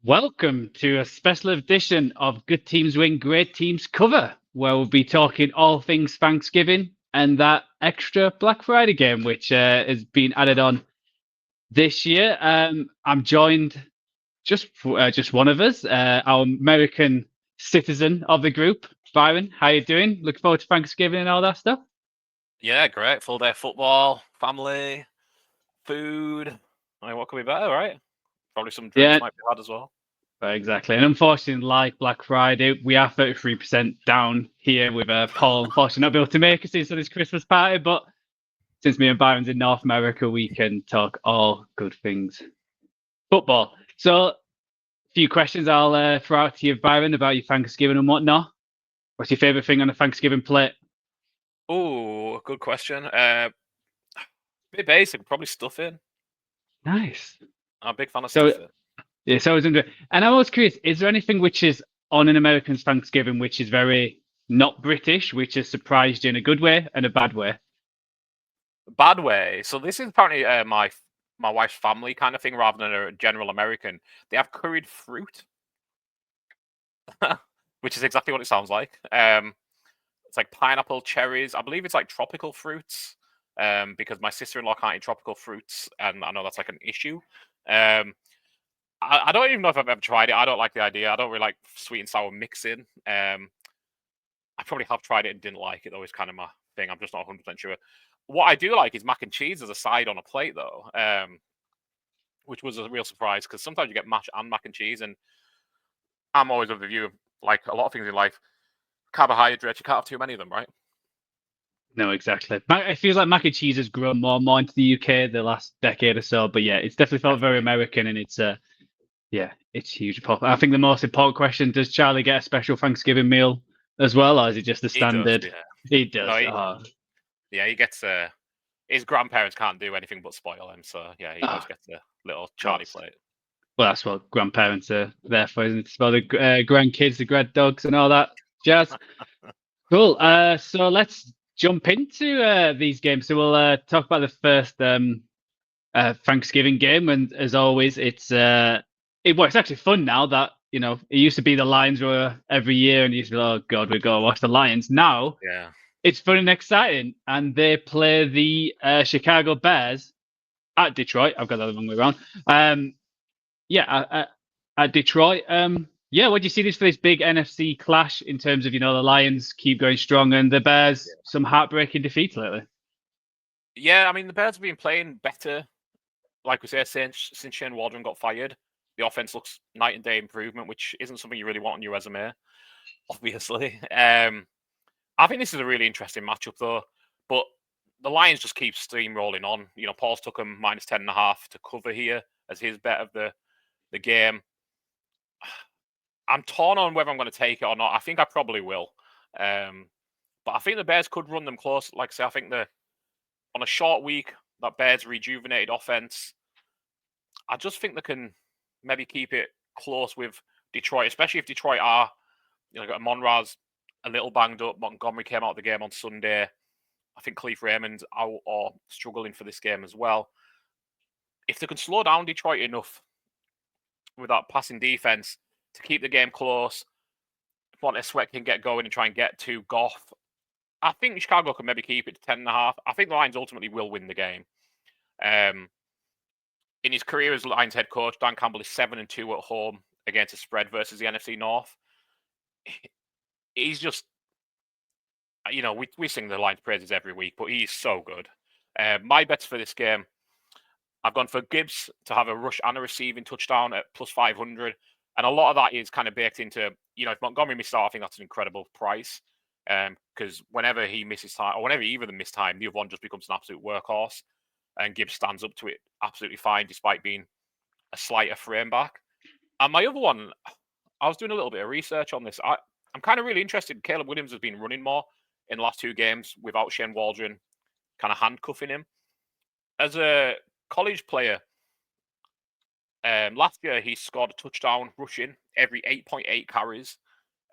Welcome to a special edition of Good Teams Win, Great Teams Cover, where we'll be talking all things Thanksgiving and that extra Black Friday game, which has been added on this year. I'm joined just one of us, our American citizen of the group, Byron. How you doing? Looking forward to Thanksgiving and all that stuff. Yeah, great. Full day of football, family, food. I mean, what could be better, right? Probably some drinks Yeah, might be had as well. exactly. And unfortunately, like Black Friday, we are 33% down here with Paul, unfortunately, not be able to make us into this Christmas party, but since me and Byron's in North America, we can talk all good things football. So, a few questions I'll throw out to you, Byron, about your Thanksgiving and whatnot. What's your favorite thing on a Thanksgiving plate? Oh, good question. Bit basic, probably stuffing. Nice. I'm a big fan of So, stuffing. yeah, so I was wondering, and I was curious, is there anything which is on an American Thanksgiving which is very not British, which has surprised you in a good way and a bad way? Bad way. So this is apparently my wife's family kind of thing rather than a general American. They have curried fruit, which is exactly what it sounds like. It's like pineapple, cherries. I believe it's like tropical fruits. Because my sister-in-law can't eat tropical fruits, and I know that's like an issue. Um, I don't even know if I've ever tried it. I don't like the idea. I don't really like sweet and sour mixing. I probably have tried it and didn't like it though. Is kind of my thing. I'm just not 100% sure. What I do like is mac and cheese as a side on a plate though, which was a real surprise because sometimes you get mash and mac and cheese, and I'm always of the view of like a lot of things in life, carbohydrates. You can't have too many of them, right? No, exactly. It feels like mac and cheese has grown more and more into the UK the last decade or so, but yeah, it's definitely felt very Definitely. American, and yeah, it's huge. I think the most important question: does Charlie get a special Thanksgiving meal as well, or is it just the He does, standard? yeah. He No, does. Oh, yeah, he gets his grandparents can't do anything but spoil him, so yeah, he oh, always gets a little of Charlie course. plate. Well, that's what grandparents are there for, isn't it? For the grandkids, the grad dogs, and all that jazz. Cool. So let's jump into these games. So we'll talk about the first Thanksgiving game, and as always, it's actually fun now that it used to be the Lions were every year, and you used to be like, oh God, we got to watch the Lions. Now Yeah. it's fun and exciting, and they play the Chicago Bears at Detroit. I've got that the wrong way around. Um, yeah, at Detroit. Yeah, what do you see this for this big NFC clash in terms of the Lions keep going strong and the Bears some heartbreaking defeats lately? Yeah, I mean the Bears have been playing better, like we say, since Shane Waldron got fired. The offense looks night and day improvement, which isn't something you really want on your resume, obviously. I think this is a really interesting matchup though, but the Lions just keep steamrolling on. You know, Paul's took them -10.5 to cover here as his bet of the game. I'm torn on whether I'm going to take it or not. I think I probably will. Um, but I think the Bears could run them close. Like I say, I think on a short week, that Bears rejuvenated offense, I just think they can maybe keep it close with Detroit, especially if Detroit are, got Monraz a little banged up. Montgomery came out of the game on Sunday. I think Cleve Raymond's out or struggling for this game as well. If they can slow down Detroit enough with that passing defense to keep the game close, Montez Sweat can get going and try and get to Goff. I think Chicago can maybe keep it to 10.5. I think the Lions ultimately will win the game. In his career as Lions head coach, Dan Campbell is 7-2 at home against a spread versus the NFC North. He's just, we sing the Lions praises every week, but he's so good. My bets for this game, I've gone for Gibbs to have a rush and a receiving touchdown at +500. And a lot of that is kind of baked into, if Montgomery misses out, I think that's an incredible price. Because whenever he misses time, or whenever either of them miss time, the other one just becomes an absolute workhorse. And Gibbs stands up to it absolutely fine, despite being a slighter frame back. And my other one, I was doing a little bit of research on this. I'm kind of really interested. Caleb Williams has been running more in the last two games without Shane Waldron kind of handcuffing him. As a college player, last year he scored a touchdown rushing every 8.8 carries.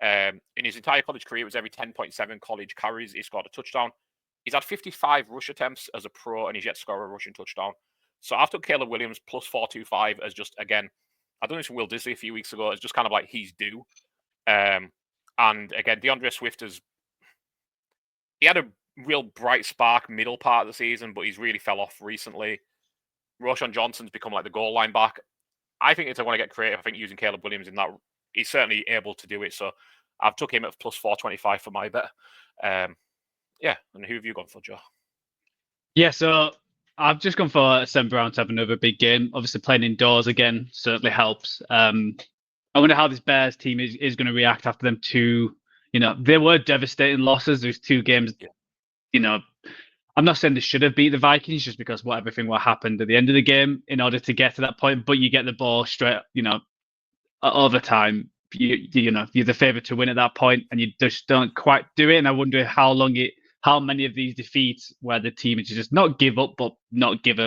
In his entire college career, it was every 10.7 college carries he scored a touchdown. He's had 55 rush attempts as a pro, and he's yet to score a rushing touchdown. So I've took Caleb Williams +425 as just, again, I don't know if Will Disley a few weeks ago. It's just kind of like he's due. And again, DeAndre Swift he had a real bright spark middle part of the season, but he's really fell off recently. Roshan Johnson's become like the goal line back. I think if they want to get creative, I think using Caleb Williams in that, he's certainly able to do it. So I've took him at plus 425 for my bet. Yeah, and who have you gone for, Joe? Yeah, so I've just gone for Sam Brown to have another big game. Obviously, playing indoors again certainly helps. I wonder how this Bears team is going to react after them two. They were devastating losses. There's 2 games. Yeah. I'm not saying they should have beat the Vikings just because what happened at the end of the game in order to get to that point. But you get the ball straight, overtime. You're the favorite to win at that point, and you just don't quite do it. And I wonder how many of these defeats where the team is just not give up, but not give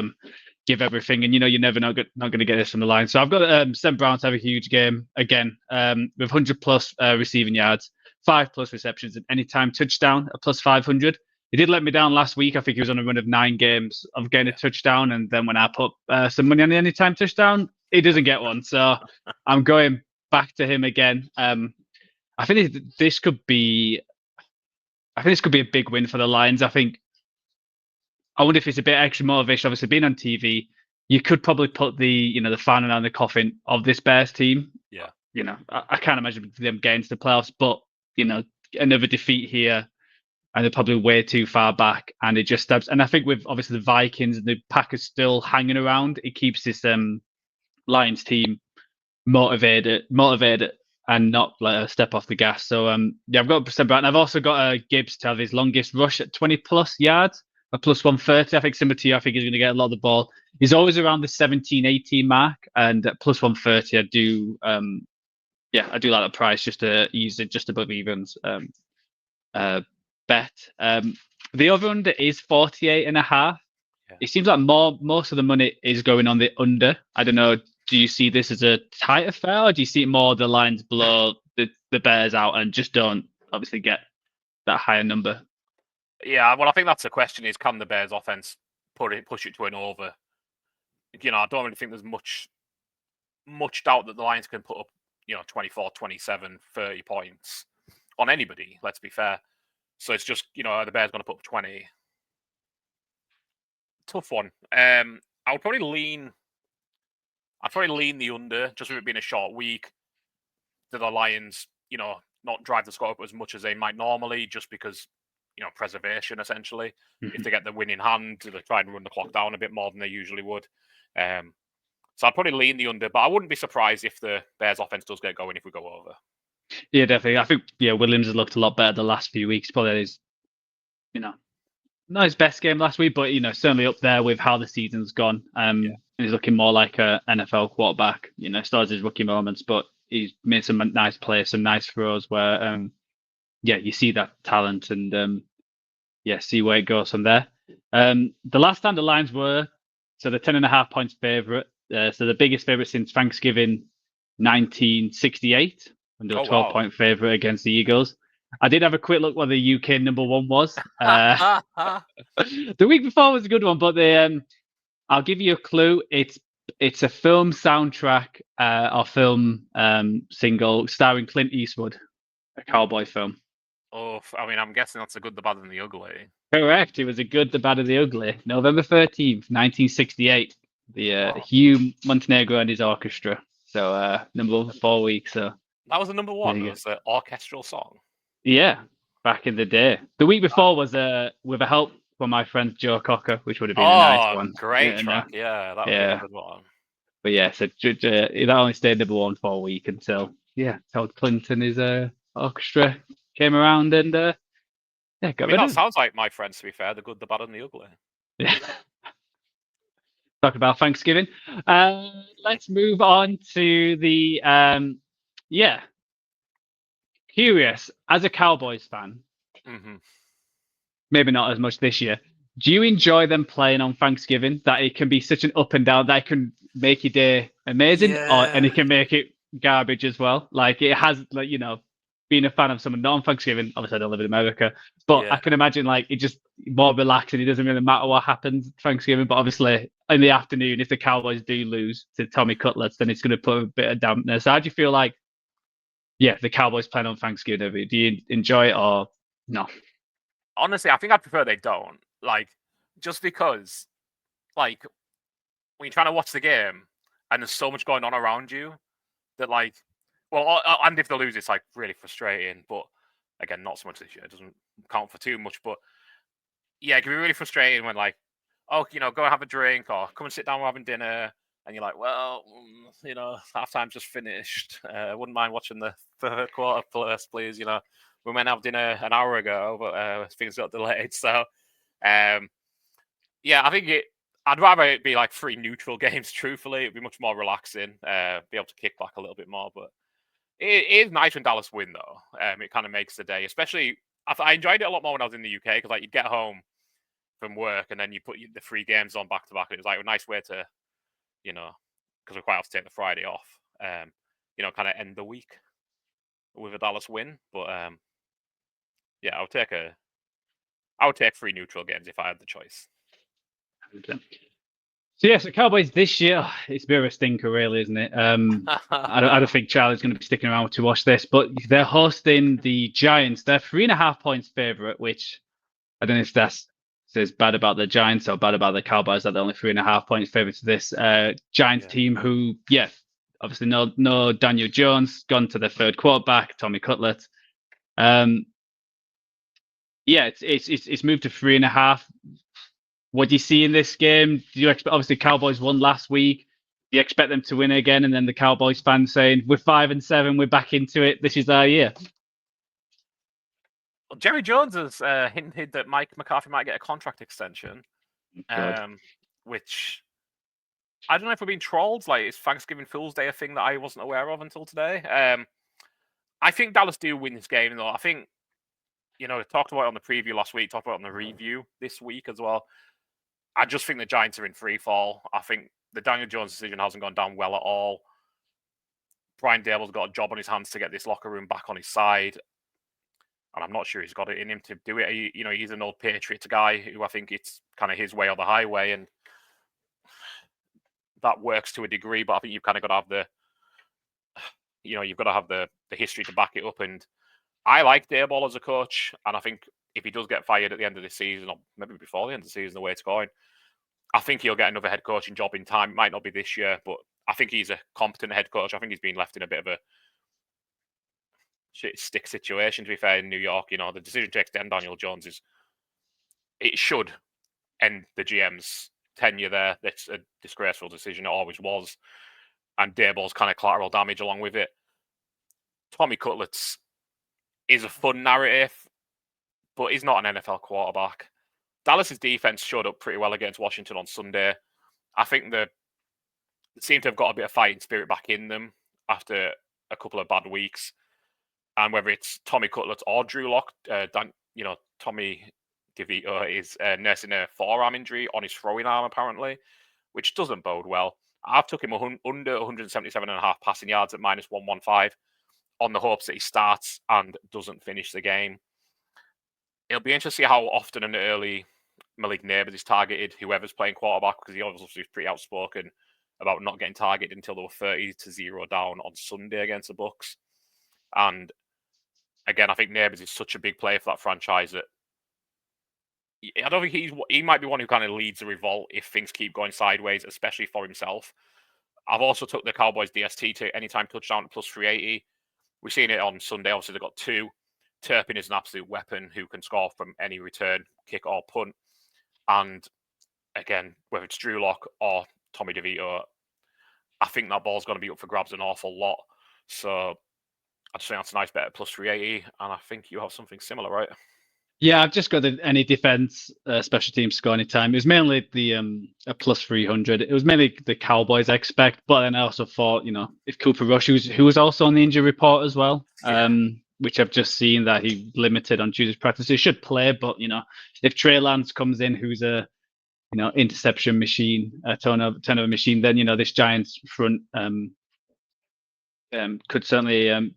everything. And you're never not going to get this from the line. So I've got Sam Brown to have a huge game again with 100+ receiving yards, 5+ receptions, and anytime touchdown at plus 500. He did let me down last week. I think he was on a run of 9 games of getting a touchdown, and then when I put some money on the anytime touchdown, he doesn't get one. So I'm going back to him again. I think this could be a big win for the Lions. I wonder if it's a bit extra motivation. Obviously, being on TV, you could probably put the final on the coffin of this Bears team. Yeah. I can't imagine them getting to the playoffs, but another defeat here, and they're probably way too far back, and it just stabs. And I think with obviously the Vikings and the Packers still hanging around, it keeps this Lions team motivated and not let a step off the gas. So I've got Sam Brown. I've also got Gibbs to have his longest rush at 20+ yards, a plus 130. I think similar to you, I think he's going to get a lot of the ball. He's always around the 17-18 mark, and at plus 130, I do like the price just to use it just above evens. Bet. The over under is 48.5. Yeah. It seems like most of the money is going on the under. I don't know. Do you see this as a tight affair, or do you see more the Lions blow the Bears out and just don't obviously get that higher number? Yeah, well, I think that's the question: is can the Bears offense push it to an over? I don't really think there's much doubt that the Lions can put up 24, 27, 30 points on anybody. Let's be fair. So it's just, the Bears going to put up 20. Tough one. I'd probably lean the under, just with it being a short week. Do the Lions, not drive the score up as much as they might normally, just because, preservation, essentially. Mm-hmm. If they get the win in hand, they try and run the clock down a bit more than they usually would. So I'd probably lean the under, but I wouldn't be surprised if the Bears offense does get going if we go over. Yeah, definitely. I think Williams has looked a lot better the last few weeks. Probably his, not his best game last week, but certainly up there with how the season's gone. And he's looking more like a NFL quarterback. Started his rookie moments, but he's made some nice plays, some nice throws where, you see that talent and see where it goes from there. The last time the Lions were, so the 10.5 points favorite. So the biggest favorite since Thanksgiving 1968. And a 12-point favorite against the Eagles. I did have a quick look what the UK number 1 was. The week before was a good one, but I'll give you a clue. It's a film soundtrack or film single starring Clint Eastwood, a cowboy film. Oh, I mean, I'm guessing that's The Good, the Bad, and the Ugly. Correct. It was A Good, the Bad, and the Ugly. November 13th, 1968. The Hugh Montenegro and his orchestra. So number 1 for 4 weeks. So. That was the number 1. It was the orchestral song. Yeah, back in the day. The week before was with a help from my friend Joe Cocker, which would have been a nice one. Great track. Yeah, that was a good one. But yeah, so that only stayed number 1 for a week until Clinton his orchestra came around and got rid of it. Sounds like my friends, to be fair, The Good, the Bad, and the Ugly. Yeah. Talk about Thanksgiving. Let's move on to the curious, as a Cowboys fan, maybe not as much this year, do you enjoy them playing on Thanksgiving? That it can be such an up and down, that it can make your day amazing, and it can make it garbage as well. Like it has, being a fan of someone not on Thanksgiving, obviously I don't live in America, but I can imagine it just more relaxed and it doesn't really matter what happens Thanksgiving. But obviously, in the afternoon, if the Cowboys do lose to Tommy Cutlets, then it's going to put a bit of dampness. How do you feel like, the Cowboys playing on Thanksgiving? Do you enjoy it or no? Honestly, I think I'd prefer they don't. Like, just because, like, when you're trying to watch the game and there's so much going on around you that, like, well, and if they lose, it's like really frustrating. But again, not so much this year. It doesn't count for too much. But yeah, it can be really frustrating when, like, oh, go and have a drink or come and sit down, we're having dinner. And you're like, well, halftime's just finished. Wouldn't mind watching the third quarter first, please. We went to have dinner an hour ago, but things got delayed. So, yeah, I think I'd rather it be like 3 neutral games. Truthfully, it'd be much more relaxing. Be able to kick back a little bit more. But it is nice when Dallas win, though. It kind of makes the day. Especially, I enjoyed it a lot more when I was in the UK because, like, you'd get home from work and then you put the 3 games on back to back. It was like a nice way to, because we're quite often take the Friday off, kind of end the week with a Dallas win. But yeah, I would take 3 neutral games if I had the choice. So yeah, so Cowboys this year, it's a bit of a stinker, really, isn't it? I don't think Charlie's going to be sticking around to watch this, but they're hosting the Giants. They're 3.5 points favorite, which I don't know if that says bad about the Giants or bad about the Cowboys that they're only 3.5 points favorite to this Giants team. Who, obviously no Daniel Jones, gone to their third quarterback, Tommy Cutlets. It's moved to 3.5. What do you see in this game? Do you expect? Obviously, Cowboys won last week. Do you expect them to win again? And then the Cowboys fans saying, "We're 5-7. We're back into it. This is our year." Well, Jerry Jones has hinted that Mike McCarthy might get a contract extension, which I don't know if we're being trolled. Like, is Thanksgiving Fool's Day a thing that I wasn't aware of until today? I think Dallas do win this game, though. I think, we talked about it on the preview last week, talked about it on the review this week as well. I just think the Giants are in free fall. I think the Daniel Jones decision hasn't gone down well at all. Brian Dable's got a job on his hands to get this locker room back on his side. And I'm not sure he's got it in him to do it. He's an old Patriots guy who I think it's kind of his way or the highway. And that works to a degree. But I think you've kind of got to have you've got to have the history to back it up. And I like Daboll as a coach. And I think if he does get fired at the end of the season, or maybe before the end of the season, the way it's going, I think he'll get another head coaching job in time. It might not be this year, but I think he's a competent head coach. I think he's been left in a bit of a shit stick situation, to be fair, in New York. The decision to extend Daniel Jones it should end the GM's tenure there. That's a disgraceful decision. It always was. And Daboll's kind of collateral damage along with it. Tommy Cutlets is a fun narrative, but he's not an NFL quarterback. Dallas's defense showed up pretty well against Washington on Sunday. I think they seem to have got a bit of fighting spirit back in them after a couple of bad weeks. And whether it's Tommy Cutlets or Drew Lock, Tommy DeVito is nursing a forearm injury on his throwing arm, apparently, which doesn't bode well. I've took him under 177.5 passing yards at -115 on the hopes that he starts and doesn't finish the game. It'll be interesting to see how often and early Malik Neighbors is targeted, whoever's playing quarterback, because he obviously was pretty outspoken about not getting targeted until they were 30-0 down on Sunday against the Bucs. And again, I think Neighbors is such a big player for that franchise that I don't think he might be one who kind of leads the revolt if things keep going sideways, especially for himself. I've also took the Cowboys DST to anytime touchdown at +380. We've seen it on Sunday. Obviously, they've got 2. Turpin is an absolute weapon who can score from any return, kick or punt. And again, whether it's Drew Lock or Tommy DeVito, I think that ball's going to be up for grabs an awful lot. So I just think that's a nice bet at +380. And I think you have something similar, right? Yeah, I've just got any defense, special teams score any time. It was mainly the a +300. It was mainly the Cowboys, I expect. But then I also thought, if Cooper Rush, who was also on the injury report as well, which I've just seen that he limited on Tuesday's practice, he should play. But if Trey Lance comes in, who's a interception machine, a turnover machine, then this Giants front could certainly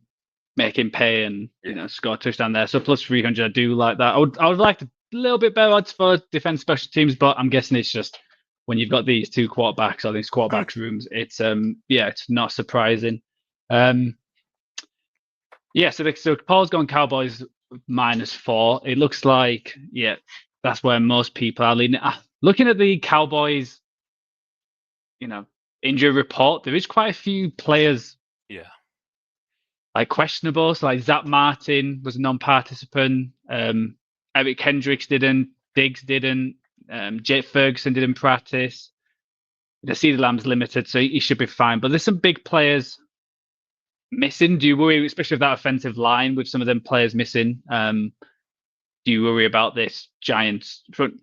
make him pay and score a touchdown there. So +300, I do like that. I would like to little bit better odds for defense special teams, but I'm guessing it's just when you've got these two quarterbacks or these quarterbacks rooms, it's it's not surprising. So Paul's gone Cowboys -4. It looks like that's where most people are leaning. Looking at the Cowboys, injury report, there is quite a few players. Yeah. Like questionable. So like Zach Martin was a non-participant. Eric Kendricks didn't. Diggs didn't. Jake Ferguson didn't practice. The CeeDee Lamb's limited, so he should be fine. But there's some big players missing. Do you worry, especially with that offensive line, with some of them players missing? Do you worry about this Giants front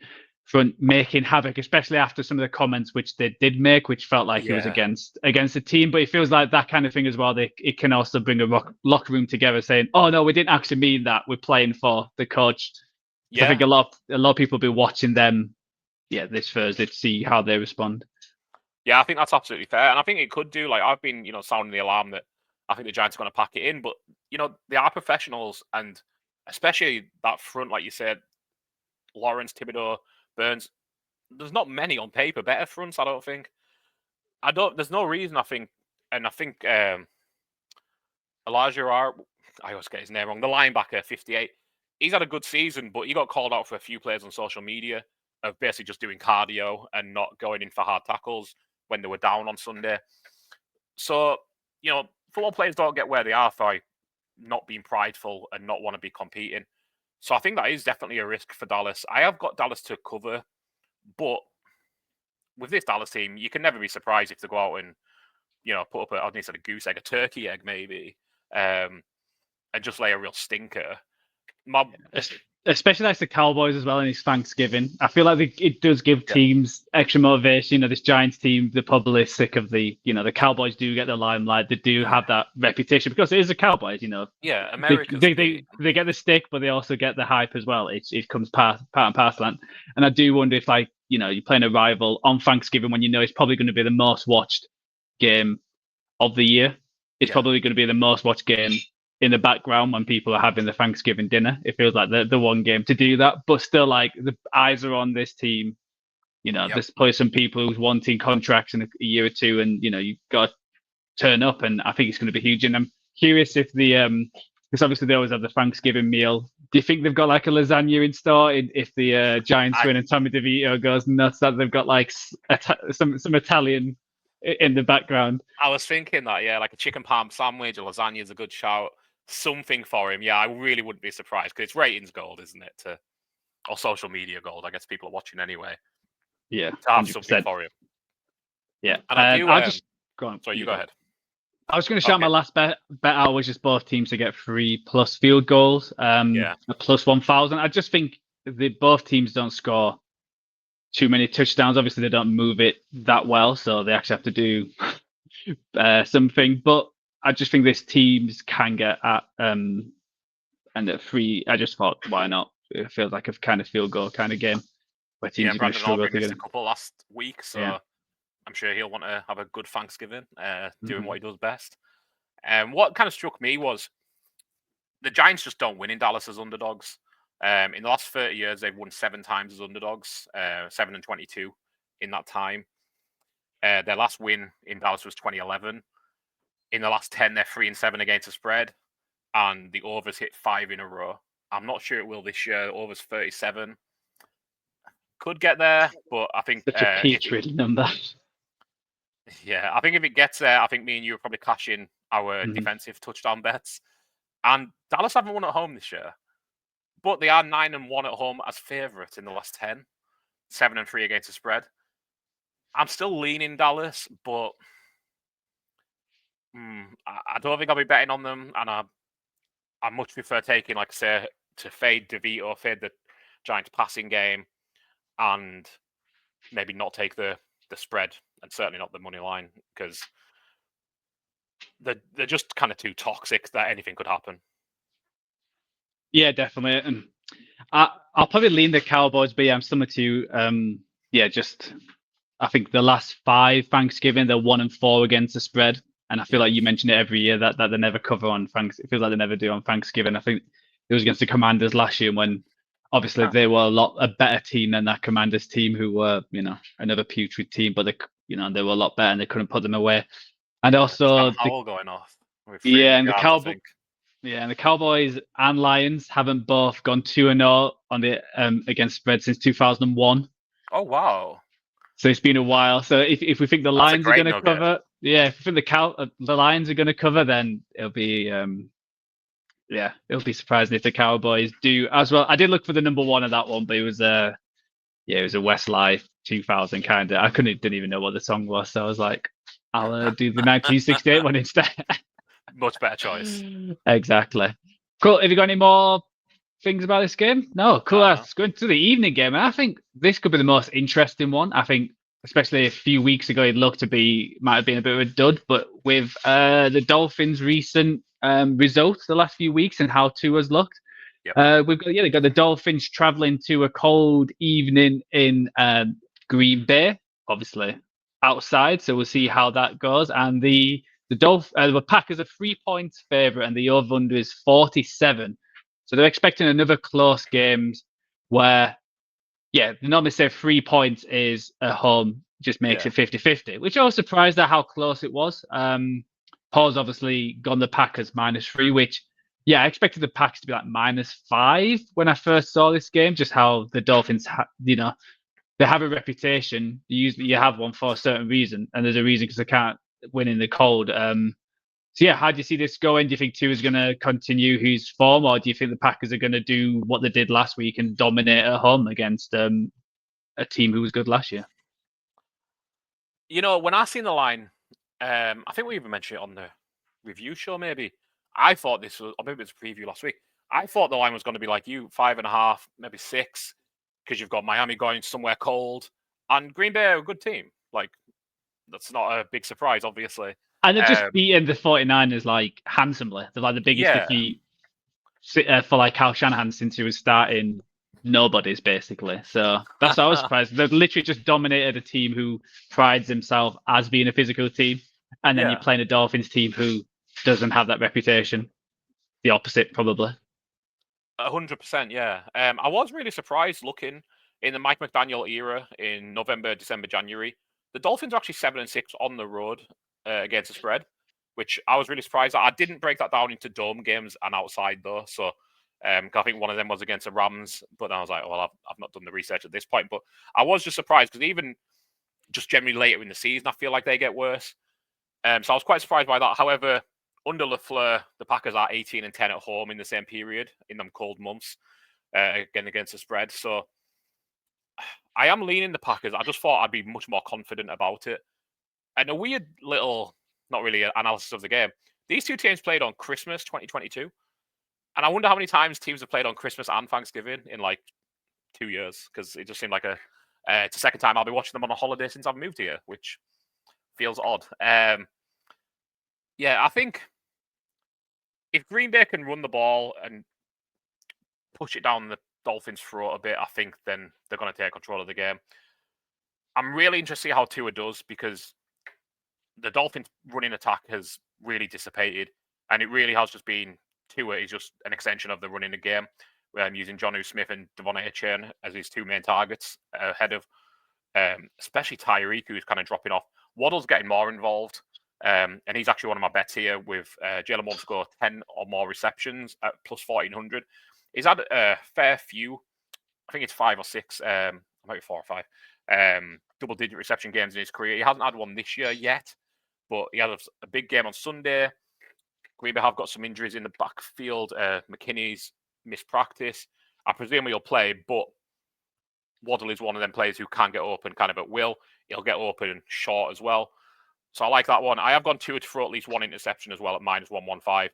making havoc, especially after some of the comments which they did make, which felt like it was against the team? But it feels like that kind of thing as well. It can also bring a locker room together, saying, "Oh no, we didn't actually mean that. We're playing for the coach." Yeah. I think a lot of people will be watching them, this Thursday to see how they respond. Yeah, I think that's absolutely fair, and I think it could do. Like I've been, sounding the alarm that I think the Giants are going to pack it in, but they are professionals, and especially that front, like you said, Lawrence, Thibodeau, Burns. There's not many on paper better fronts. I don't think. There's no reason. I think Elijah I always get his name wrong. The linebacker, 58. He's had a good season, but he got called out for a few players on social media of basically just doing cardio and not going in for hard tackles when they were down on Sunday. So, football players don't get where they are by not being prideful and not want to be competing. So I think that is definitely a risk for Dallas. I have got Dallas to cover, but with this Dallas team, you can never be surprised if they go out and, put up a goose egg, a turkey egg maybe, and just lay a real stinker. Especially like the Cowboys as well, and it's Thanksgiving. I feel like it does give teams extra motivation. This Giants team, they're probably sick of the Cowboys do get the limelight. They do have that reputation because it is the Cowboys. Yeah, America. They get the stick, but they also get the hype as well. It comes part and parcel. And I do wonder if you're playing a rival on Thanksgiving when it's probably going to be the most watched game of the year. It's probably going to be the most watched game in the background when people are having the Thanksgiving dinner. It feels like the one game to do that, but still, like, the eyes are on this team. There's probably some people who's wanting contracts in a year or two, and you've got to turn up, and I think it's going to be huge. And I'm curious if because obviously they always have the Thanksgiving meal. Do you think they've got like a lasagna in store if the Giants win and Tommy DeVito goes nuts that they've got like some Italian in the background? I was thinking that, like a chicken parm sandwich, a lasagna is a good shout. Something for him. Yeah, I really wouldn't be surprised because it's ratings gold, isn't it? Or social media gold. I guess people are watching anyway. Yeah, to have 100%. Something for him. Yeah, and I do. Just go on. Sorry, you go ahead. I was going to shout my last bet out was just both teams to get 3+ field goals. A +1,000. I just think both teams don't score too many touchdowns. Obviously, they don't move it that well, so they actually have to do something. But I just think this teams can get at and at 3. I just thought, why not? It feels like a kind of field goal kind of game where teams are going to struggle to get a couple last week, so I'm sure he'll want to have a good Thanksgiving, doing what he does best. And what kind of struck me was the Giants just don't win in Dallas as underdogs. In the last 30 years, they've won 7 times as underdogs, 7-22 in that time. Their last win in Dallas was 2011. In the last 10, they're 3-7 against the spread, and the overs hit 5 in a row. I'm not sure it will this year. Overs 37 could get there, but I think such a peak number. Yeah, I think if it gets there, I think me and you will probably cash in our defensive touchdown bets. And Dallas haven't won at home this year, but they are 9-1 at home as favourites in the last 10, 7-3 against the spread. I'm still leaning Dallas, but I don't think I'll be betting on them, and I much prefer taking, like I say, to fade DeVito, fade the Giants passing game, and maybe not take the spread, and certainly not the money line, because they're just kind of too toxic that anything could happen. Yeah, definitely. And I'll probably lean the Cowboys, but I'm similar to I think the last 5 Thanksgiving, they're 1-4 against the spread. And I feel like you mentioned it every year that they never cover on Thanksgiving. It feels like they never do on Thanksgiving. I think it was against the Commanders last year when Obviously, they were a better team than that Commanders team, who were, another putrid team, but they were a lot better and they couldn't put them away. And also, Sam Howell going off with and the yards, I think. Yeah, and the Cowboys and Lions haven't both gone 2-0 on the against spread since 2001. Oh wow! So it's been a while. So if we think the Lions are going to cover, if we think the Lions are going to cover, then it'll be it'll be surprising if the Cowboys do as well. I did look for the number one of that one, but it was it was a Westlife 2000 kind of. I didn't even know what the song was, so I was like, I'll do the 1968 one instead. Much better choice. Exactly. Cool. Have you got any more things about this game? No. Cool. Let's go into the evening game. And I think this could be the most interesting one. I think, especially a few weeks ago, it looked might have been a bit of a dud, but with the Dolphins' recent results the last few weeks and how Tua's looked, they've got the Dolphins traveling to a cold evening in Green Bay, obviously outside. So we'll see how that goes. And the Packers are 3 points favorite, and the over/under is 47. So they're expecting another close games where, they normally say 3 points is at home, just makes it 50-50, which I was surprised at how close it was. Paul's obviously gone the Packers -3, which, I expected the Packers to be like -5 when I first saw this game, just how the Dolphins, they have a reputation. You have one for a certain reason, and there's a reason because they can't win in the cold. How do you see this going? Do you think Tua is going to continue his form, or do you think the Packers are going to do what they did last week and dominate at home against a team who was good last year? When I seen the line, I think we even mentioned it on the review show. Maybe I thought this was, or maybe it was a preview last week. I thought the line was going to be like 5.5, maybe 6, because you've got Miami going somewhere cold, and Green Bay are a good team. Like, that's not a big surprise, obviously. And they've just beaten the 49ers like handsomely. They're like the biggest defeat for like Kyle Shanahan since he was starting nobody's, basically. So that's what I was surprised. They've literally just dominated a team who prides themselves as being a physical team, and then you're playing a Dolphins team who doesn't have that reputation. The opposite, probably. 100%, yeah. I was really surprised looking in the Mike McDaniel era in November, December, January. The Dolphins are actually 7-6 on the road against the spread, which I was really surprised at. I didn't break that down into dome games and outside though. So I think one of them was against the Rams, but I was like, well, I've not done the research at this point. But I was just surprised because even just generally later in the season, I feel like they get worse. So I was quite surprised by that. However, under LaFleur, the Packers are 18-10 at home in the same period in them cold months, again against the spread. So I am leaning the Packers. I just thought I'd be much more confident about it. And a weird little, not really analysis of the game. These two teams played on Christmas 2022. And I wonder how many times teams have played on Christmas and Thanksgiving in like 2 years. Because it just seemed like it's the second time I'll be watching them on a holiday since I've moved here, which feels odd. I think if Green Bay can run the ball and push it down the Dolphins' throat a bit, I think then they're going to take control of the game. I'm really interested to see how Tua does because the Dolphins' running attack has really dissipated, and it really has just been Tua is just an extension of the running the game. Using Jonnu Smith and Devon Achane as his two main targets ahead of especially Tyreek, who's kind of dropping off. Waddle's getting more involved, and he's actually one of my bets here with Jalen Waddle score 10 or more receptions at plus 1,400. He's had a fair few, I think it's 5 or 6, maybe 4 or 5, double-digit reception games in his career. He hasn't had one this year yet, but he had a big game on Sunday. Green Bay have got some injuries in the backfield. McKinney's missed practice. I presume he'll play, but Waddle is one of them players who can get open kind of at will. He'll get open short as well. So I like that one. I have gone Tua to throw at least one interception as well at -115.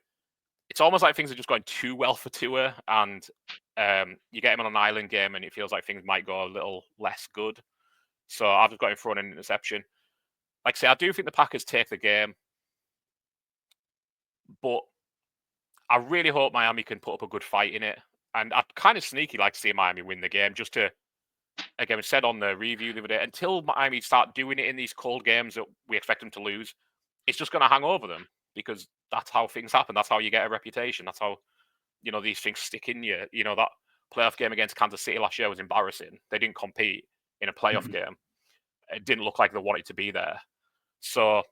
It's almost like things are just going too well for Tua, and you get him on an island game, and it feels like things might go a little less good. So I've just got him throwing an interception. Like I say, I do think the Packers take the game, but I really hope Miami can put up a good fight in it. And I'd kind of sneaky like to see Miami win the game, just to, again, we said on the review the other day, until Miami start doing it in these cold games that we expect them to lose, it's just going to hang over them because that's how things happen. That's how you get a reputation. That's how, these things stick in you. That playoff game against Kansas City last year was embarrassing. They didn't compete in a playoff game. It didn't look like they wanted to be there. So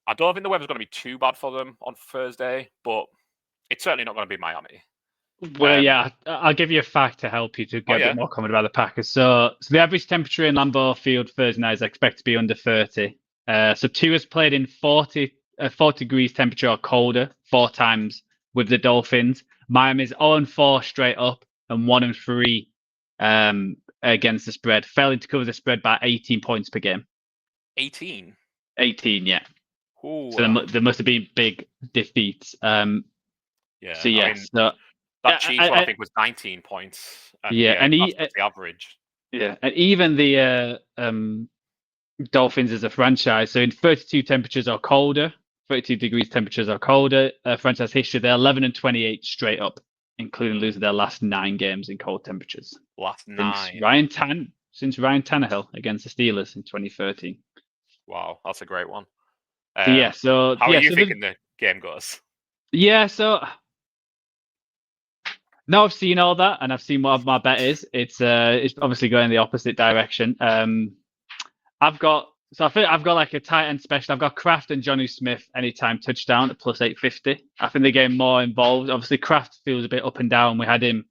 I don't think the weather's going to be too bad for them on Thursday, but it's certainly not going to be Miami. Well, yeah, I'll give you a fact to help you to get a bit more confident about the Packers. So the average temperature in Lambeau Field Thursday night is expected to be under 30. So Tua's played in 40 degrees temperature or colder 4 times with the Dolphins. Miami's 0-4 straight up and 1-3 against the spread, failing to cover the spread by 18 points per game. 18? 18, yeah. Ooh, so there must have been big defeats. Yeah. So yeah, that Chiefs one I think was 19 points. And that's the average. Yeah, and even the Dolphins as a franchise, so in 32 temperatures or colder, 32 degrees temperatures or colder, franchise history, they're 11-28 straight up, including losing their last 9 games in cold temperatures. Last 9. Since Ryan Tannehill against the Steelers in 2013. Wow, that's a great one. How are you thinking the game goes? Yeah, so now I've seen all that and I've seen what my bet is. It's obviously going the opposite direction. I've got like a tight end special. I've got Kraft and Jonnu Smith anytime touchdown at plus 850. I think they're getting more involved. Obviously, Kraft feels a bit up and down. We had him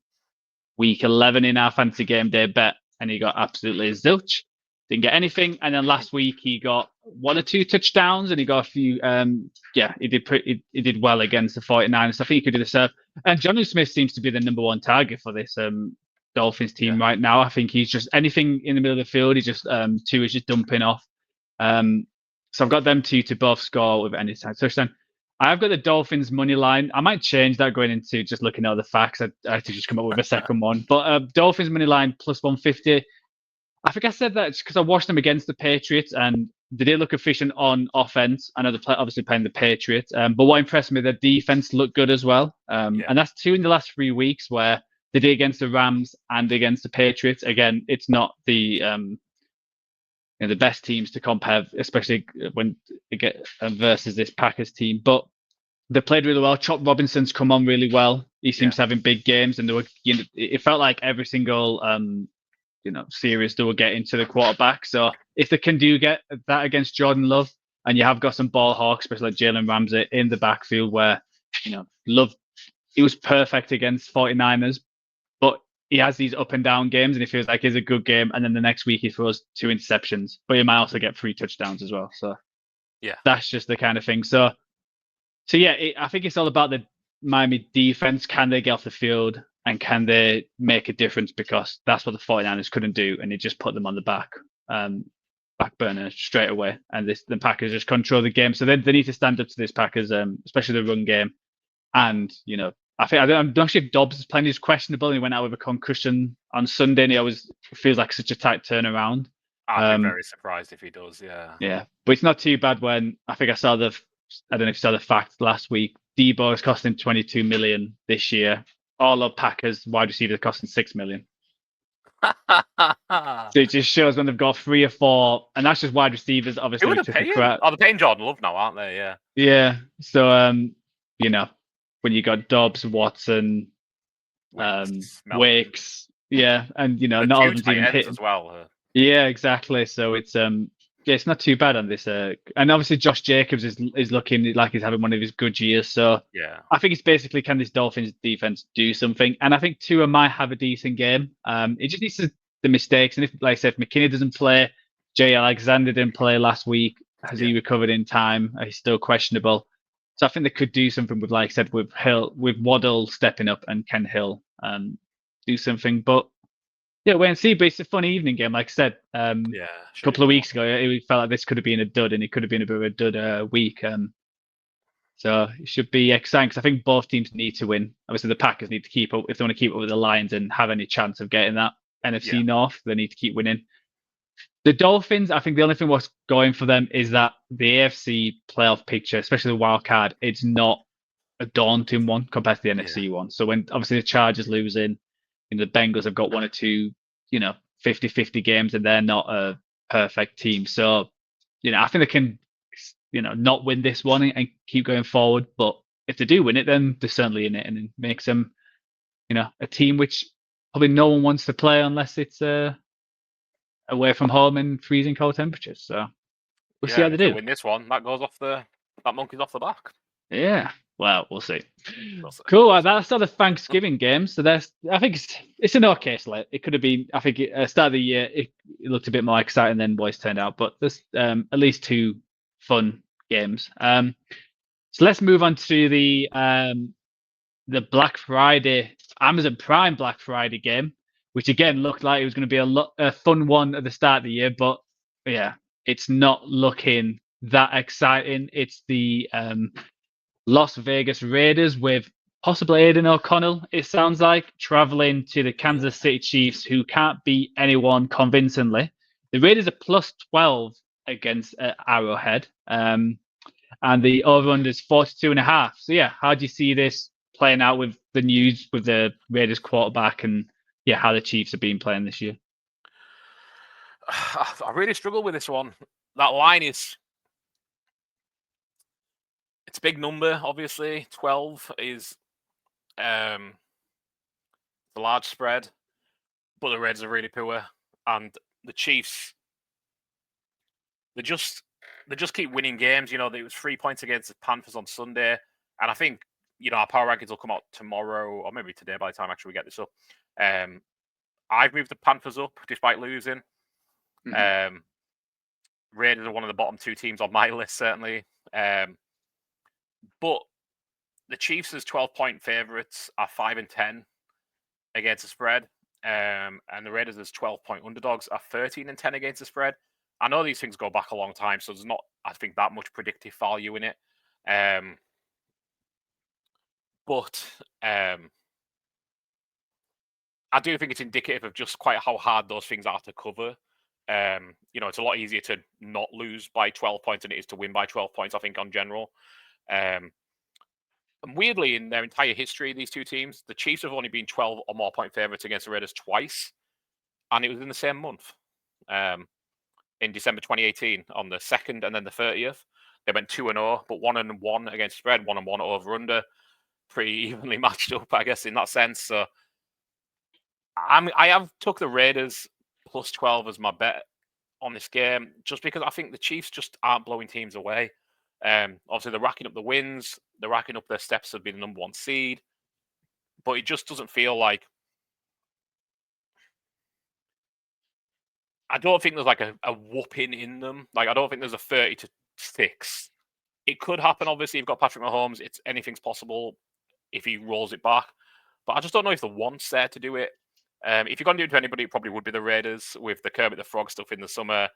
week 11 in our fantasy game day bet, and he got absolutely zilch. Didn't get anything. And then last week he got 1 or 2 touchdowns, and he got a few. He did well against the 49ers. So I think he could do the same. And Jonnu Smith seems to be the number 1 target for this Dolphins team right now. I think he's just anything in the middle of the field. He's just Tua is just dumping off. So I've got them 2 to both score with any time touchdown. I've got the Dolphins money line. I might change that going into just looking at the facts. I had to just come up with a second one. But Dolphins money line plus 150. I think I said that because I watched them against the Patriots and they did look efficient on offense. I know they're obviously playing the Patriots, but what impressed me, their defense looked good as well. And that's 2 in the last 3 weeks where they did against the Rams and against the Patriots. Again, it's not the the best teams to compare, especially when they get versus this Packers team. But they played really well. Chop Robinson's come on really well. He seems to having big games, and they were. It felt like every single series they were getting to the quarterback. So if they can get that against Jordan Love, and you have got some ball hawks, especially like Jalen Ramsey in the backfield, where Love, he was perfect against 49ers, but he has these up and down games, and it feels like it's a good game, and then the next week he throws 2 interceptions, but he might also get 3 touchdowns as well. So that's just the kind of thing. So yeah, I think it's all about the Miami defense. Can they get off the field and can they make a difference? Because that's what the 49ers couldn't do, and it just put them on the back burner straight away. And the Packers just control the game. So they need to stand up to this Packers, especially the run game. And I'm not sure if Dobbs is playing. He's questionable. He went out with a concussion on Sunday, and he always feels like such a tight turnaround. I'd be very surprised if he does. Yeah, but it's not too bad when I think I don't know if you saw the fact last week. Debo is costing $22 million this year. All of Packers wide receivers costing $6 million. So it just shows when they've got 3 or 4, and that's just wide receivers. Obviously, they're paying Jordan Love now, aren't they? Yeah. Yeah. So when you got Dobbs, Watson, Wakes, and not all of them even hit as well. Yeah, exactly. So it's it's not too bad on this. And obviously Josh Jacobs is looking like he's having one of his good years. So I think it's basically, can this Dolphins defense do something? And I think Tua might have a decent game. It just needs the mistakes. And if, like I said, if McKinney doesn't play, Jay Alexander didn't play last week. Has he recovered in time? He's still questionable. So I think they could do something with, like I said, with Waddle stepping up and Ken Hill do something. But yeah, wait and see. But it's a fun evening game, like I said. A couple of weeks ago, it felt like this could have been a dud, and it could have been a bit of a dud week. So it should be exciting because I think both teams need to win. Obviously, the Packers need to keep up if they want to keep up with the Lions and have any chance of getting that NFC North. They need to keep winning. The Dolphins, I think the only thing what's going for them is that the AFC playoff picture, especially the wild card, it's not a daunting one compared to the NFC one. So when obviously the Chargers losing, the Bengals have got 1 or 2, 50-50 games, and they're not a perfect team. So, I think they can, not win this one and keep going forward. But if they do win it, then they're certainly in it, and it makes them, a team which probably no one wants to play unless it's away from home in freezing cold temperatures. So we'll see how and they if they do. win this one, that monkey's off the back. Yeah. Well, we'll see. We'll see. Cool. That's all the Thanksgiving games. So I think it's an okay slate. It could have been. I think start of the year it looked a bit more exciting than what it's turned out. But there's at least 2 fun games. So let's move on to the Black Friday Amazon Prime Black Friday game, which again looked like it was going to be a fun one at the start of the year. But yeah, it's not looking that exciting. It's the Las Vegas Raiders with possibly Aiden O'Connell, it sounds like, traveling to the Kansas City Chiefs, who can't beat anyone convincingly. The Raiders are plus 12 against Arrowhead, and the over-under is 42.5. So yeah, how do you see this playing out with the news with the Raiders quarterback and how the Chiefs have been playing this year? I really struggle with this one. That line it's a big number, obviously. 12 is the large spread, but the Reds are really poor, and the Chiefs they just keep winning games. You know, it was 3 points against the Panthers on Sunday, and I think our power rankings will come out tomorrow or maybe today by the time actually we get this up. I've moved the Panthers up despite losing. Mm-hmm. Raiders are one of the bottom 2 teams on my list, certainly. But the Chiefs as 12-point favorites are 5-10 against the spread. And the Raiders as 12-point underdogs are 13-10 against the spread. I know these things go back a long time, so there's not, I think, that much predictive value in it. But I do think it's indicative of just quite how hard those things are to cover. It's a lot easier to not lose by 12 points than it is to win by 12 points, I think, on general. And weirdly, in their entire history, these 2 teams, the Chiefs have only been 12 or more point favorites against the Raiders twice, and it was in the same month. In December 2018, on the 2nd and then the 30th. They went 2-0, but 1-1 against spread, 1-1 over-under. Pretty evenly matched up, I guess, in that sense. So I have took the Raiders plus 12 as my bet on this game, just because I think the Chiefs just aren't blowing teams away. Obviously, they're racking up the wins. They're racking up their steps to be the number 1 seed. But it just doesn't feel like... I don't think there's like a whooping in them. Like, I don't think there's a 30-6. It could happen, obviously. You've got Patrick Mahomes. Anything's possible if he rolls it back. But I just don't know if the want's there to do it. If you're going to do it to anybody, it probably would be the Raiders with the Kermit the Frog stuff in the summer.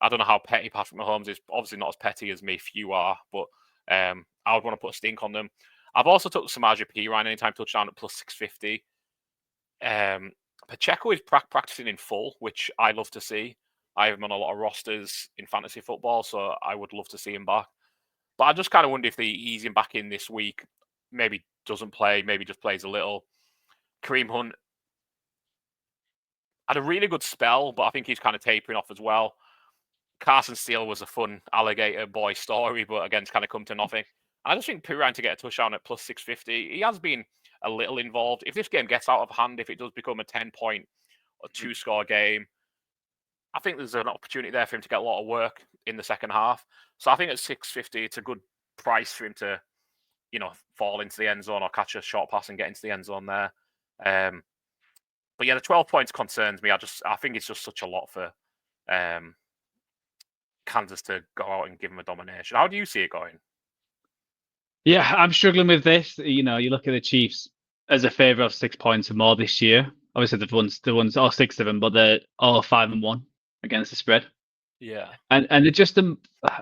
I don't know how petty Patrick Mahomes is. Obviously not as petty as me if you are, but I would want to put a stink on them. I've also took Samaje Perine anytime touchdown at plus 650. Pacheco is practicing in full, which I love to see. I have him on a lot of rosters in fantasy football, so I would love to see him back. But I just kind of wonder if they ease him back in this week. Maybe doesn't play, maybe just plays a little. Kareem Hunt had a really good spell, but I think he's kind of tapering off as well. Carson Steele was a fun alligator boy story, but again, it's kind of come to nothing. I just think Perine to get a touchdown at plus 650, he has been a little involved. If this game gets out of hand, if it does become a 10-point or 2-score game, I think there's an opportunity there for him to get a lot of work in the second half. So I think at 650, it's a good price for him to, fall into the end zone or catch a short pass and get into the end zone there. But yeah, the 12 points concerns me. I think it's just such a lot for Kansas to go out and give them a domination. How do you see it going? Yeah, I'm struggling with this. You look at the Chiefs as a favourite of 6 points or more this year. Obviously, the ones all 6 of them, but they're all 5-1 against the spread. Yeah, and they're just they're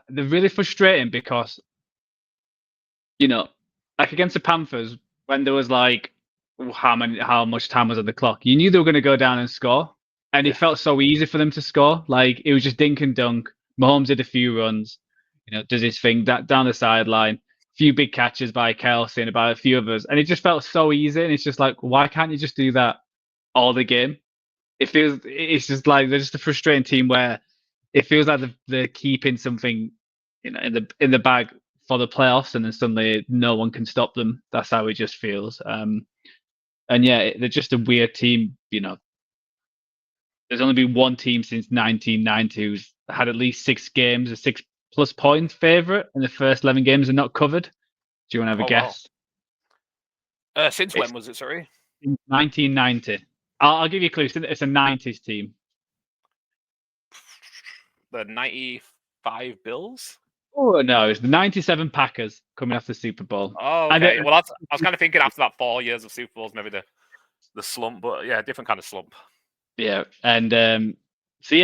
really frustrating because, like against the Panthers, when there was like how much time was on the clock, you knew they were going to go down and score, and it felt so easy for them to score. Like it was just dink and dunk. Mahomes did a few runs, does his thing down the sideline. Few big catches by Kelsey and by a few others, and it just felt so easy. And it's just like, why can't you just do that all the game? It's just like they're just a frustrating team where it feels like they're keeping something, in the bag for the playoffs, and then suddenly no one can stop them. That's how it just feels. And yeah, they're just a weird team. There's only been one team since 1990 who's had at least 6 games, a 6+ point favorite in the first 11 games and not covered. Do you want to have a guess? Since when was it? Sorry, 1990. I'll give you a clue. It's a 90s team. the 95 Bills. Oh no, it's the 97 Packers coming off the Super Bowl. Oh, okay. Well, I was kind of thinking after that 4 years of Super Bowls, maybe the slump, but yeah, different kind of slump. Yeah, and so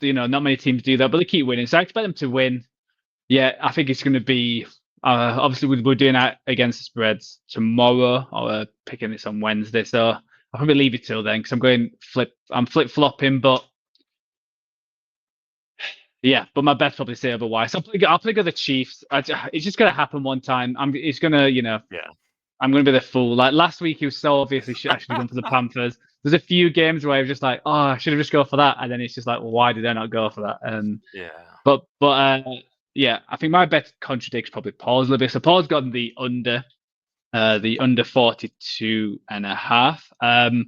not many teams do that, but they keep winning. So I expect them to win. Yeah, I think it's going to be. Obviously, we're doing that against the spreads tomorrow, or picking this on Wednesday. So I'll probably leave it till then because I'm flip flopping, but yeah, but my bet's probably say otherwise. I'll play the Chiefs. It's just going to happen one time. It's going to, Yeah. I'm going to be the fool. Like last week, he was so obviously I should have gone for the Panthers. There's a few games where I was just like, oh, I should have just gone for that, and then it's just like, well, why did I not go for that? Yeah. But yeah, I think my bet contradicts probably Paul's a little bit. So Paul's got the under 42.5.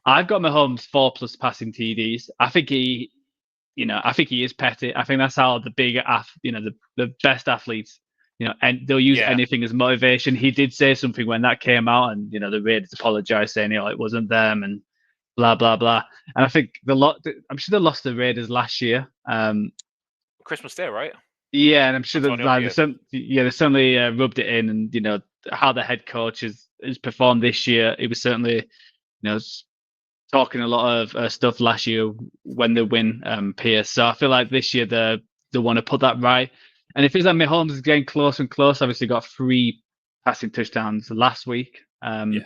I've got Mahomes 4+ passing TDs. I think he is petty. I think that's how the the best athletes, and they'll use anything as motivation. He did say something when that came out, and the Raiders apologized, saying it wasn't them and blah blah blah. And I think I'm sure they lost the Raiders last year. Christmas Day, right? Yeah, and I'm sure they certainly rubbed it in, and how the head coach has performed this year. It was certainly talking a lot of stuff last year when they win Pierce. So I feel like this year they want to put that right. And it feels like Mahomes is getting closer and closer. Obviously got 3 passing touchdowns last week. So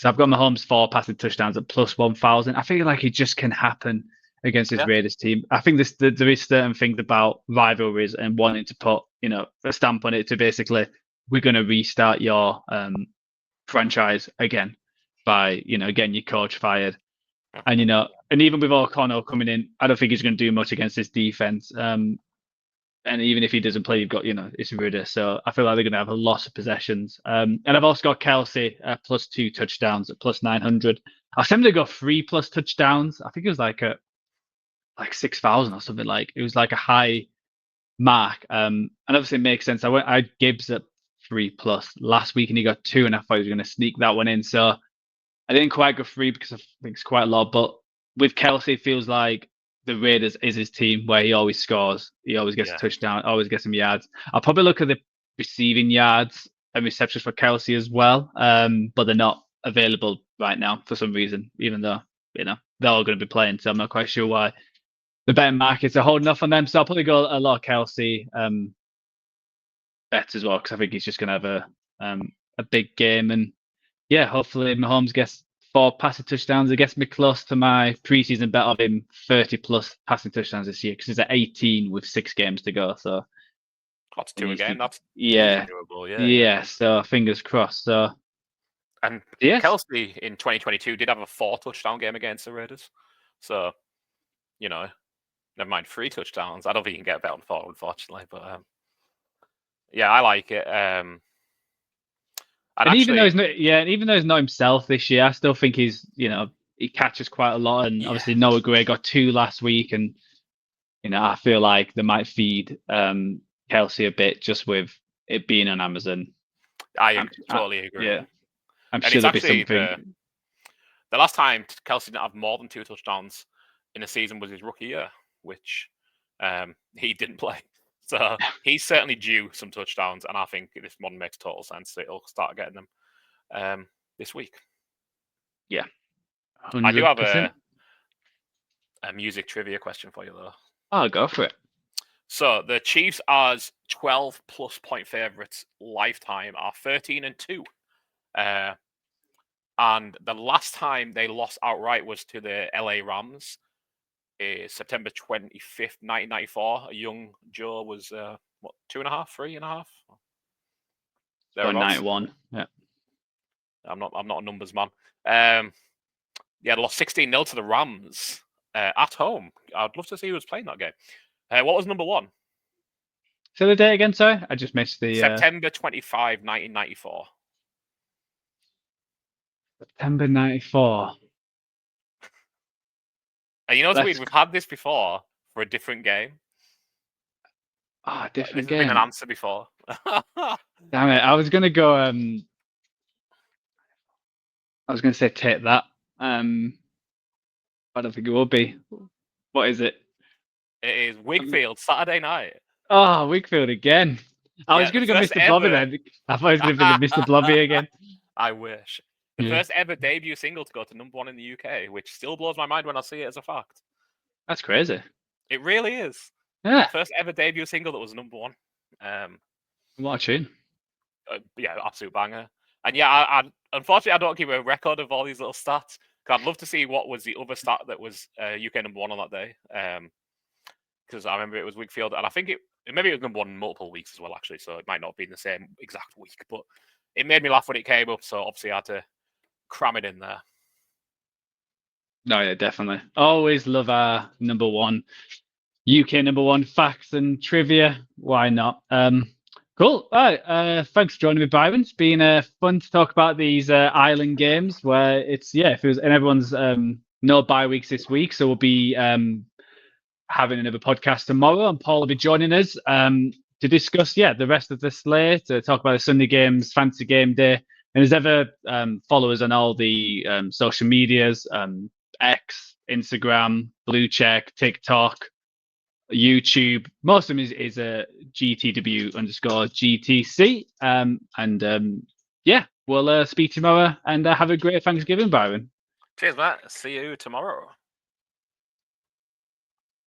I've got Mahomes 4 passing touchdowns at +1,000. I feel like it just can happen against this Raiders team. I think there is certain things about rivalries and wanting to put a stamp on it to basically, we're going to restart your franchise again by getting your coach fired. And and even with O'Connell coming in, I don't think he's going to do much against this defense. And even if he doesn't play, you've got it's Raiders. So I feel like they're going to have a lot of possessions. And I've also got Kelsey +2 touchdowns at +900. I was tempted to go 3+ touchdowns. I think it was like 6,000 or something. Like it was like a high mark. And obviously it makes sense. I had Gibbs at 3+ last week, and he got 2, and I thought he was going to sneak that one in. So I didn't quite go 3 because I think it's quite a lot. But with Kelsey, it feels like the Raiders is his team where he always scores. He always gets a touchdown, always gets some yards. I'll probably look at the receiving yards and receptions for Kelsey as well. But they're not available right now for some reason, even though they're all going to be playing. So I'm not quite sure why the betting markets are holding off on them. So I'll probably go a lot of Kelsey bets as well, because I think he's just going to have a big game. And yeah, hopefully Mahomes gets 4 passing touchdowns. It gets me close to my preseason bet of him 30+ passing touchdowns this year, because he's at 18 with 6 games to go. So that's 2 a game. That's doable. Yeah. So fingers crossed. So and Kelsey in 2022 did have a 4 touchdown game against the Raiders. So never mind 3 touchdowns. I don't think you can get a bet on 4, unfortunately. But yeah, I like it. And even though he's not himself this year, I still think he's he catches quite a lot. And obviously Noah Gray got 2 last week, and I feel like they might feed Kelsey a bit just with it being on Amazon. I totally agree. Yeah, I'm sure there'll be something. The last time Kelsey didn't have more than 2 touchdowns in a season was his rookie year, which he didn't play. So he's certainly due some touchdowns, and I think this one makes total sense. It'll start getting them this week. Yeah, 100%. I do have a music trivia question for you, though. Oh, go for it. So the Chiefs, as 12+ point favorites lifetime, are 13-2. And the last time they lost outright was to the LA Rams. September 25th, 1994. A young Joe was 2.5, 3.5. Or 91. Yeah. I'm not a numbers man. They lost 16-0 to the Rams at home. I'd love to see who was playing that game. What was number 1? Say the date again, sorry. I just missed the September 25, 1994. September 94. And you know what's Let's- weird? We've had this before for a different game. Different This game. has been an answer before. Damn it! I was gonna go. I was gonna say take that. I don't think it will be. What is it? It is Wigfield, Saturday night. Oh, Wakefield again. I was Yeah, gonna the go first Mr. Blobby ever- then. I thought it was gonna be the Mr. Blobby again. I wish. The Yeah. first ever debut single to go to #1 in the UK, which still blows my mind when I see it as a fact. That's crazy. It really is. Yeah. First ever debut single that was #1. What a tune. Yeah, absolute banger. And yeah, I unfortunately I don't keep a record of all these little stats. Cause I'd love to see what was the other stat that was UK #1 on that day. Because I remember it was Wigfield, and I think maybe it was #1 multiple weeks as well, actually. So it might not be in the same exact week, but it made me laugh when it came up. So obviously I had to cram it in there. No, yeah, definitely. Always love our #1 UK #1 facts and trivia. Why not? Cool. All right. Thanks for joining me, Byron. It's been fun to talk about these island games where it's if it was and everyone's no bye weeks this week, so we'll be having another podcast tomorrow, and Paul will be joining us to discuss the rest of the slate, to talk about the Sunday games, fantasy game day, and as ever, follow us on all the social medias, X, Instagram, Blue Check, TikTok, YouTube. Most of them is a GTW_GTC. We'll speak tomorrow, and have a great Thanksgiving, Byron. Cheers, Matt. See you tomorrow.